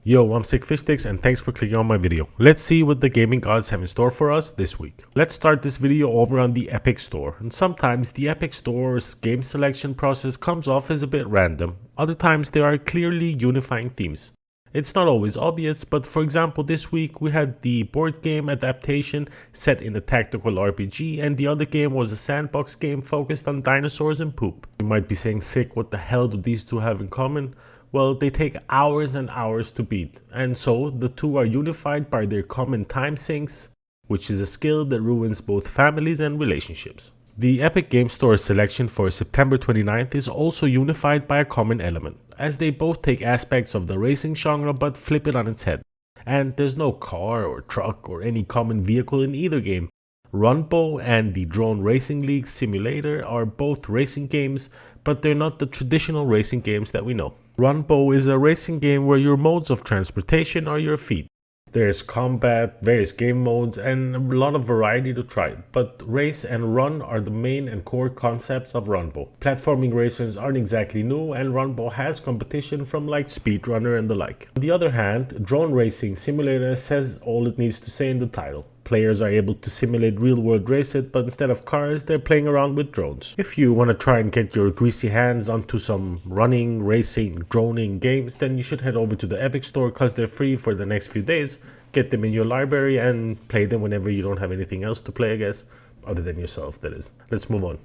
Yo, I'm SickFishSticks and thanks for clicking on my video. Let's see what the gaming gods have in store for us this week. Let's start this video over on the Epic Store. And sometimes the Epic Store's game selection process comes off as a bit random. Other times there are clearly unifying themes. It's not always obvious, but for example this week we had the board game adaptation set in a tactical RPG and the other game was a sandbox game focused on dinosaurs and poop. You might be saying, Sick, what the hell do these two have in common? Well, they take hours and hours to beat, and so the two are unified by their common time sinks, which is a skill that ruins both families and relationships. The Epic Game Store selection for September 29th is also unified by a common element, as they both take aspects of the racing genre but flip it on its head. And there's no car or truck or any common vehicle in either game. Runbow and the Drone Racing League Simulator are both racing games, but they're not the traditional racing games that we know. Runbow is a racing game where your modes of transportation are your feet. There's combat, various game modes, and a lot of variety to try, but race and run are the main and core concepts of Runbow. Platforming races aren't exactly new, and Runbow has competition from like Speedrunner and the like. On the other hand, Drone Racing Simulator says all it needs to say in the title. Players are able to simulate real-world races, but instead of cars, they're playing around with drones. If you want to try and get your greasy hands onto some running, racing, droning games, then you should head over to the Epic Store because they're free for the next few days. Get them in your library and play them whenever you don't have anything else to play, I guess. Other than yourself, that is. Let's move on.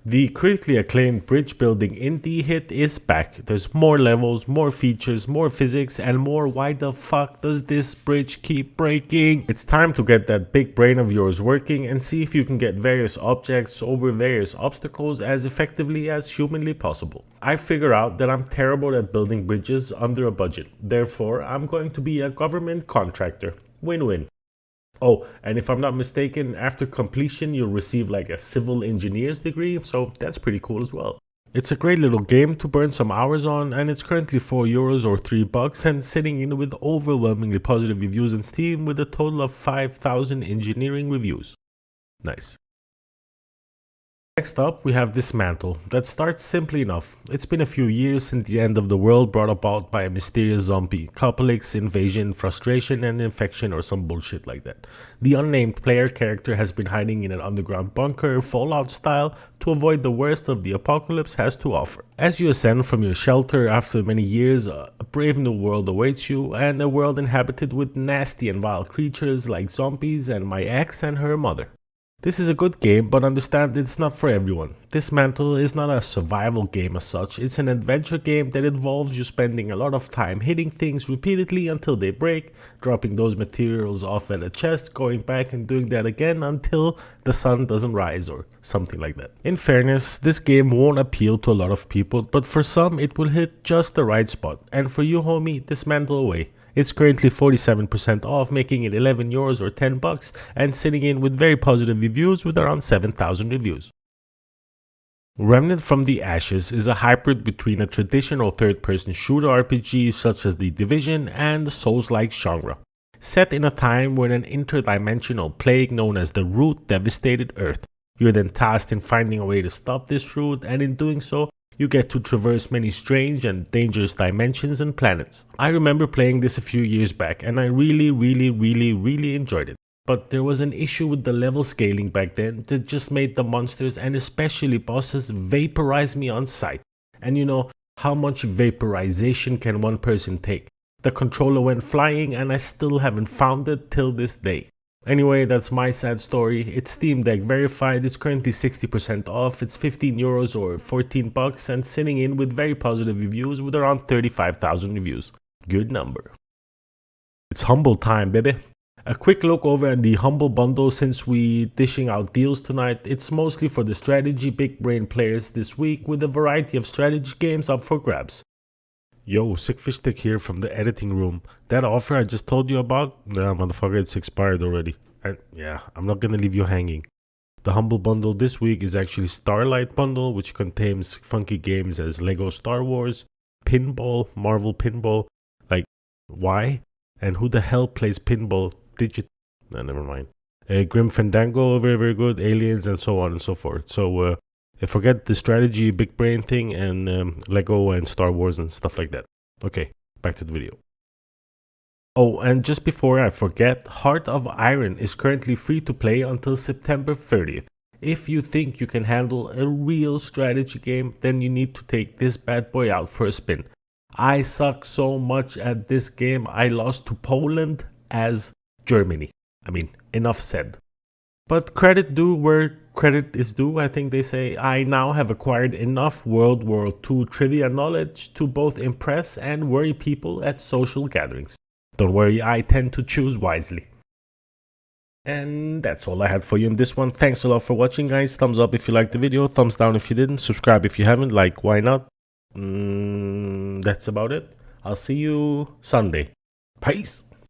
The critically acclaimed bridge building indie hit is back. There's more levels, more features, more physics, and more why the fuck does this bridge keep breaking? It's time to get that big brain of yours working and see if you can get various objects over various obstacles as effectively as humanly possible. I figure out that I'm terrible at building bridges under a budget. Therefore, I'm going to be a government contractor. Win-win. Oh, and if I'm not mistaken, after completion you'll receive like a civil engineer's degree, so that's pretty cool as well. It's a great little game to burn some hours on, and it's currently €4 or $3 and sitting in with overwhelmingly positive reviews on Steam with a total of 5,000 engineering reviews. Nice. Next up, we have Dysmantle. That starts simply enough. It's been a few years since the end of the world brought about by a mysterious zombie, complex invasion, frustration and infection or some bullshit like that. The unnamed player character has been hiding in an underground bunker, Fallout style, to avoid the worst of the apocalypse has to offer. As you ascend from your shelter after many years, a brave new world awaits you, and a world inhabited with nasty and vile creatures like zombies and my ex and her mother. This is a good game, but understand it's not for everyone. Dysmantle is not a survival game as such, it's an adventure game that involves you spending a lot of time hitting things repeatedly until they break, dropping those materials off at a chest, going back and doing that again until the sun doesn't rise or something like that. In fairness, this game won't appeal to a lot of people, but for some it will hit just the right spot, and for you homie, Dysmantle away. It's currently 47% off, making it €11 or $10 and sitting in with very positive reviews with around 7,000 reviews. Remnant from the Ashes is a hybrid between a traditional third-person shooter RPG such as The Division and the Souls-like genre. Set in a time when an interdimensional plague known as the Root devastated Earth. You're then tasked in finding a way to stop this root, and in doing so, you get to traverse many strange and dangerous dimensions and planets. I remember playing this a few years back and I really enjoyed it. But there was an issue with the level scaling back then that just made the monsters and especially bosses vaporize me on sight. And you know, how much vaporization can one person take? The controller went flying and I still haven't found it till this day. Anyway, that's my sad story. It's Steam Deck verified, it's currently 60% off, it's €15 or $14 and sitting in with very positive reviews with around 35,000 reviews. Good number. It's Humble time, baby. A quick look over at the Humble bundle since we dishing out deals tonight. It's mostly for the strategy big brain players this week with a variety of strategy games up for grabs. Yo, SickFishStick here from the editing room. That offer I just told you about? Nah, motherfucker, it's expired already. And yeah, I'm not gonna leave you hanging. The Humble bundle this week is actually Starlight bundle, which contains funky games as Lego Star Wars, Pinball, Marvel Pinball. Like, why? And who the hell plays Pinball Nah, never mind. Grim Fandango, very good. Aliens and so on and so forth. So, forget the strategy big brain thing and Lego and Star Wars and stuff like that. Okay, back to the video. Oh, and just before I forget, Heart of Iron is currently free to play until September 30th. If you think you can handle a real strategy game, then you need to take this bad boy out for a spin. I suck so much at this game, I lost to Poland as Germany. I mean, enough said. But credit due where credit is due, I think they say. I now have acquired enough World War II trivia knowledge to both impress and worry people at social gatherings. Don't worry, I tend to choose wisely. And that's all I had for you in this one. Thanks a lot for watching, guys. Thumbs up if you liked the video, thumbs down if you didn't, subscribe if you haven't, like, why not? That's about it. I'll see you Sunday. Peace.